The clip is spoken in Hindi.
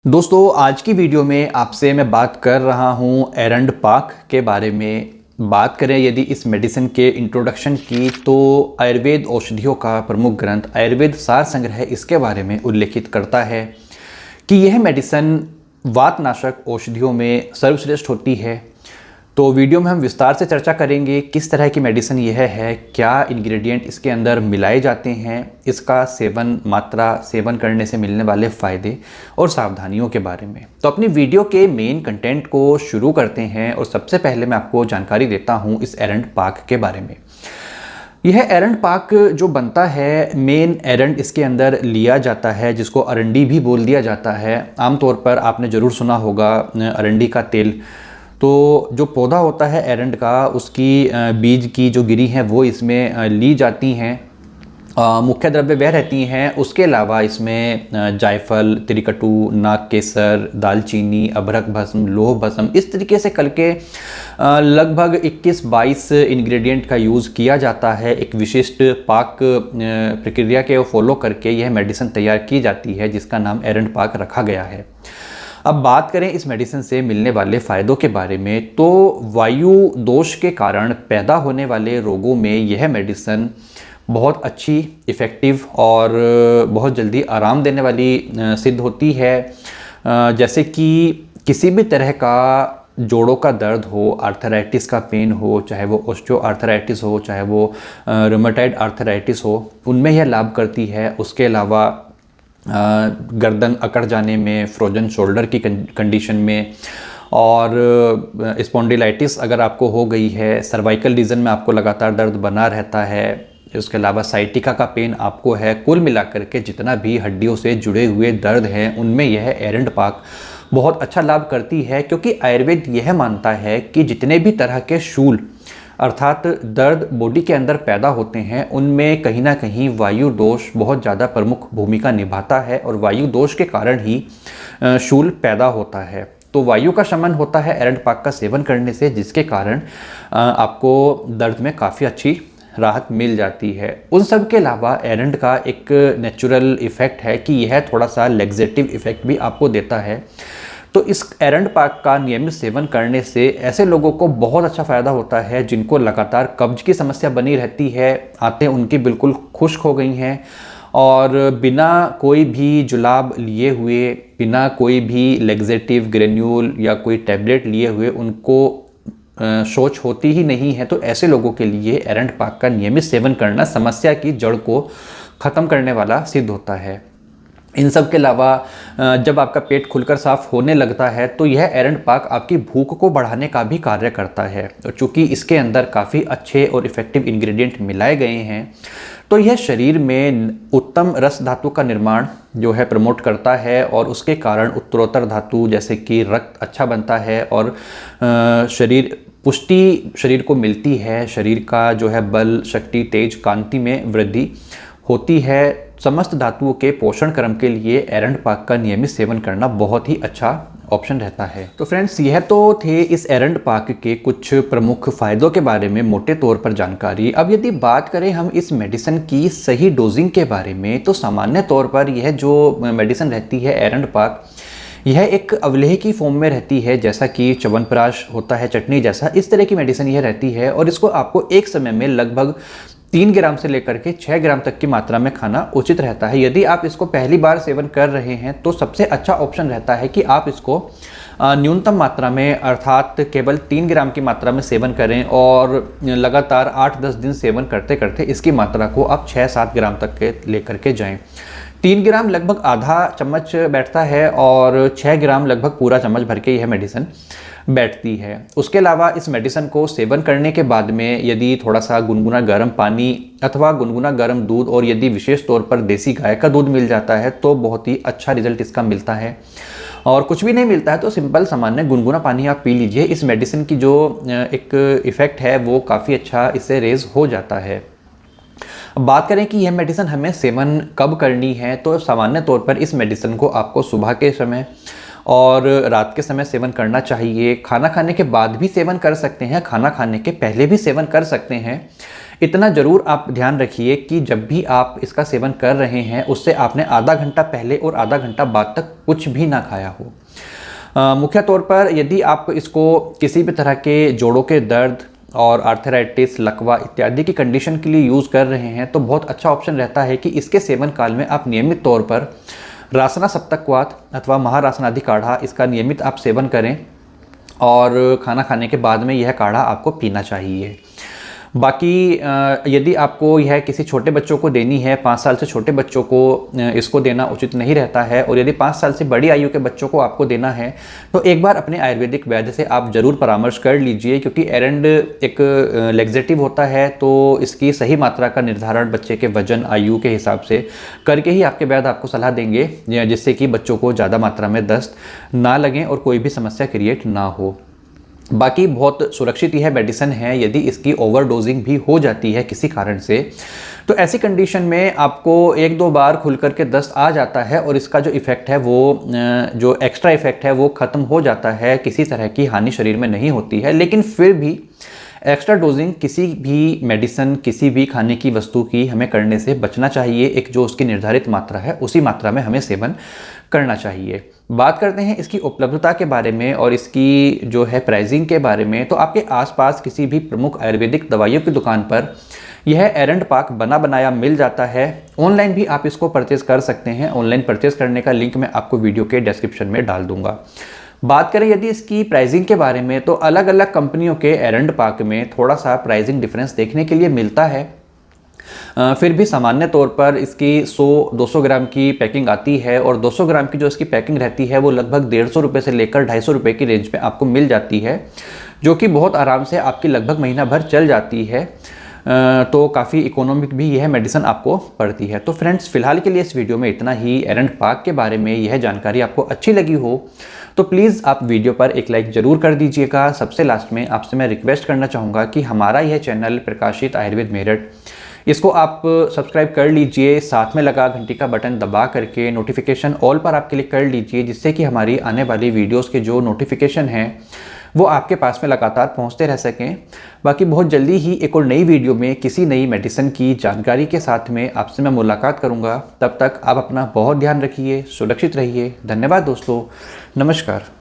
दोस्तों आज की वीडियो में आपसे मैं बात कर रहा हूँ एरंडपाक के बारे में। बात करें यदि इस मेडिसिन के इंट्रोडक्शन की तो आयुर्वेद औषधियों का प्रमुख ग्रंथ आयुर्वेद सार संग्रह इसके बारे में उल्लेखित करता है कि यह मेडिसिन वातनाशक औषधियों में सर्वश्रेष्ठ होती है। तो वीडियो में हम विस्तार से चर्चा करेंगे किस तरह की मेडिसिन यह है, क्या इंग्रेडिएंट इसके अंदर मिलाए जाते हैं, इसका सेवन मात्रा, सेवन करने से मिलने वाले फ़ायदे और सावधानियों के बारे में। तो अपनी वीडियो के मेन कंटेंट को शुरू करते हैं और सबसे पहले मैं आपको जानकारी देता हूँ इस एरंडपाक के बारे में। यह एरंडपाक जो बनता है, मेन एरंड इसके अंदर लिया जाता है जिसको अरंडी भी बोल दिया जाता है। आमतौर पर आपने ज़रूर सुना होगा अरंडी का तेल। तो जो पौधा होता है एरंड का, उसकी बीज की जो गिरी हैं वो इसमें ली जाती हैं। मुख्य द्रव्य वह रहती हैं। उसके अलावा इसमें जायफल, त्रिकटु, नाग केसर, दालचीनी, अभ्रक भस्म, लोह भस्म, इस तरीके से करके लगभग 21-22 इंग्रेडिएंट का यूज़ किया जाता है। एक विशिष्ट पाक प्रक्रिया के फॉलो करके यह मेडिसिन तैयार की जाती है जिसका नाम एरंडपाक रखा गया है। अब बात करें इस मेडिसिन से मिलने वाले फ़ायदों के बारे में, तो वायु दोष के कारण पैदा होने वाले रोगों में यह मेडिसिन बहुत अच्छी, इफ़ेक्टिव और बहुत जल्दी आराम देने वाली सिद्ध होती है। जैसे कि किसी भी तरह का जोड़ों का दर्द हो, आर्थराइटिस का पेन हो, चाहे वो ऑस्टियोआर्थराइटिस हो, चाहे वो रूमेटॉइड आर्थराइटिस हो, उनमें यह लाभ करती है। उसके अलावा गर्दन अकड़ जाने में, फ्रोजन शोल्डर की कंडीशन में, और स्पॉन्डिलाइटिस अगर आपको हो गई है, सर्वाइकल रीजन में आपको लगातार दर्द बना रहता है, उसके अलावा साइटिका का पेन आपको है, कुल मिलाकर के जितना भी हड्डियों से जुड़े हुए दर्द हैं उनमें यह एरंडपाक बहुत अच्छा लाभ करती है। क्योंकि आयुर्वेद यह मानता है कि जितने भी तरह के शूल अर्थात दर्द बॉडी के अंदर पैदा होते हैं उनमें कहीं ना कहीं वायु दोष बहुत ज़्यादा प्रमुख भूमिका निभाता है, और वायु दोष के कारण ही शूल पैदा होता है। तो वायु का शमन होता है एरंडपाक का सेवन करने से, जिसके कारण आपको दर्द में काफ़ी अच्छी राहत मिल जाती है। उन सब के अलावा एरंड का एक नेचुरल इफ़ेक्ट है कि यह थोड़ा सा लेग्जेटिव इफ़ेक्ट भी आपको देता है। तो इस एरंडपाक का नियमित सेवन करने से ऐसे लोगों को बहुत अच्छा फ़ायदा होता है जिनको लगातार कब्ज की समस्या बनी रहती है, आंतें उनकी बिल्कुल खुश्क हो गई हैं, और बिना कोई भी जुलाब लिए हुए, बिना कोई भी लेग्जेटिव ग्रेन्यूल या कोई टैबलेट लिए हुए उनको शौच होती ही नहीं है। तो ऐसे लोगों के लिए एरंडपाक का नियमित सेवन करना समस्या की जड़ को ख़त्म करने वाला सिद्ध होता है। इन सब के अलावा जब आपका पेट खुलकर साफ होने लगता है तो यह एरंडपाक आपकी भूख को बढ़ाने का भी कार्य करता है। और चूँकि इसके अंदर काफ़ी अच्छे और इफ़ेक्टिव इंग्रेडिएंट मिलाए गए हैं तो यह शरीर में उत्तम रस धातु का निर्माण जो है प्रमोट करता है, और उसके कारण उत्तरोत्तर धातु जैसे कि रक्त अच्छा बनता है और पुष्टि शरीर को मिलती है। शरीर का जो है बल, शक्ति, तेज, कांति में वृद्धि होती है। समस्त धातुओं के पोषण क्रम के लिए एरंडपाक का नियमित सेवन करना बहुत ही अच्छा ऑप्शन रहता है। तो फ्रेंड्स, यह तो थे इस एरंडपाक के कुछ प्रमुख फ़ायदों के बारे में मोटे तौर पर जानकारी। अब यदि बात करें हम इस मेडिसिन की सही डोजिंग के बारे में, तो सामान्य तौर पर यह जो मेडिसिन रहती है एरंडपाक, यह एक अवलेह की फॉर्म में रहती है, जैसा कि च्यवनप्राश होता है चटनी जैसा, इस तरह की मेडिसिन यह रहती है। और इसको आपको एक समय में लगभग 3 ग्राम से लेकर के 6 ग्राम तक की मात्रा में खाना उचित रहता है। यदि आप इसको पहली बार सेवन कर रहे हैं तो सबसे अच्छा ऑप्शन रहता है कि आप इसको न्यूनतम मात्रा में अर्थात केवल 3 ग्राम की मात्रा में सेवन करें, और लगातार 8-10 दिन सेवन करते करते इसकी मात्रा को आप 6-7 ग्राम तक के लेकर के जाएं। 3 ग्राम लगभग आधा चम्मच बैठता है और 6 ग्राम लगभग पूरा चम्मच भर के यह मेडिसिन बैठती है। उसके अलावा इस मेडिसिन को सेवन करने के बाद में यदि थोड़ा सा गुनगुना गर्म पानी अथवा गुनगुना गर्म दूध, और यदि विशेष तौर पर देसी गाय का दूध मिल जाता है तो बहुत ही अच्छा रिजल्ट इसका मिलता है। और कुछ भी नहीं मिलता है तो सिंपल सामान्य गुनगुना पानी आप पी लीजिए। इस मेडिसिन की जो एक इफ़ेक्ट है वो काफ़ी अच्छा इससे रेज हो जाता है। बात करें कि यह मेडिसिन हमें सेवन कब करनी है, तो सामान्य तौर पर इस मेडिसिन को आपको सुबह के समय और रात के समय सेवन करना चाहिए। खाना खाने के बाद भी सेवन कर सकते हैं, खाना खाने के पहले भी सेवन कर सकते हैं। इतना ज़रूर आप ध्यान रखिए कि जब भी आप इसका सेवन कर रहे हैं उससे आपने आधा घंटा पहले और आधा घंटा बाद तक कुछ भी ना खाया हो। मुख्य तौर पर यदि आप इसको किसी भी तरह के जोड़ों के दर्द और आर्थराइटिस, लकवा इत्यादि की कंडीशन के लिए यूज़ कर रहे हैं तो बहुत अच्छा ऑप्शन रहता है कि इसके सेवन काल में आप नियमित तौर पर रासना सप्तक्वात अथवा महारासनादि काढ़ा इसका नियमित आप सेवन करें और खाना खाने के बाद में यह काढ़ा आपको पीना चाहिए। बाकी यदि आपको यह किसी छोटे बच्चों को देनी है, 5 साल से छोटे बच्चों को इसको देना उचित नहीं रहता है, और यदि 5 साल से बड़ी आयु के बच्चों को आपको देना है तो एक बार अपने आयुर्वेदिक वैद्य से आप ज़रूर परामर्श कर लीजिए, क्योंकि एरंड एक लेग्जेटिव होता है तो इसकी सही मात्रा का निर्धारण बच्चे के वजन, आयु के हिसाब से करके ही आपके वैद्य आपको सलाह देंगे, जिससे कि बच्चों को ज़्यादा मात्रा में दस्त ना लगें और कोई भी समस्या क्रिएट ना हो। बाकी बहुत सुरक्षित यह मेडिसिन है। यदि इसकी ओवरडोजिंग भी हो जाती है किसी कारण से तो ऐसी कंडीशन में आपको 1-2 बार खुल करके दस्त आ जाता है और इसका जो इफ़ेक्ट है वो जो एक्स्ट्रा इफ़ेक्ट है वो ख़त्म हो जाता है, किसी तरह की हानि शरीर में नहीं होती है। लेकिन फिर भी एक्स्ट्रा डोजिंग किसी भी मेडिसिन, किसी भी खाने की वस्तु की हमें करने से बचना चाहिए। एक जो उसकी निर्धारित मात्रा है उसी मात्रा में हमें सेवन करना चाहिए। बात करते हैं इसकी उपलब्धता के बारे में और इसकी जो है प्राइसिंग के बारे में। तो आपके आसपास किसी भी प्रमुख आयुर्वेदिक दवाइयों की दुकान पर यह एरंड पाक बना बनाया मिल जाता है। ऑनलाइन भी आप इसको परचेज़ कर सकते हैं। ऑनलाइन परचेज़ करने का लिंक मैं आपको वीडियो के डिस्क्रिप्शन में डाल दूंगा। बात करें यदि इसकी प्राइसिंग के बारे में तो अलग अलग कंपनियों के एरंड पाक में थोड़ा सा प्राइसिंग डिफरेंस देखने के लिए मिलता है। फिर भी सामान्य तौर पर इसकी 100-200 ग्राम की पैकिंग आती है और 200 ग्राम की जो इसकी पैकिंग रहती है वो लगभग 150 रुपये से लेकर 250 रुपये की रेंज में आपको मिल जाती है, जो कि बहुत आराम से आपकी लगभग महीना भर चल जाती है। तो काफ़ी इकोनॉमिक भी यह मेडिसिन आपको पड़ती है। तो फ्रेंड्स, फिलहाल के लिए इस वीडियो में इतना ही। एरंड पाक के बारे में यह जानकारी आपको अच्छी लगी हो तो प्लीज़ आप वीडियो पर एक लाइक ज़रूर कर दीजिएगा। सबसे लास्ट में आपसे मैं रिक्वेस्ट करना चाहूँगा कि हमारा यह चैनल प्रकाशित आयुर्वेद मेरठ, इसको आप सब्सक्राइब कर लीजिए, साथ में लगा घंटी का बटन दबा करके नोटिफिकेशन ऑल पर आप क्लिक कर लीजिए, जिससे कि हमारी आने वाली वीडियोस के जो नोटिफिकेशन हैं वो आपके पास में लगातार पहुंचते रह सकें। बाकी बहुत जल्दी ही एक और नई वीडियो में किसी नई मेडिसिन की जानकारी के साथ में आपसे मैं मुलाकात करूंगा। तब तक आप अपना बहुत ध्यान रखिए, सुरक्षित रहिए। धन्यवाद दोस्तों, नमस्कार।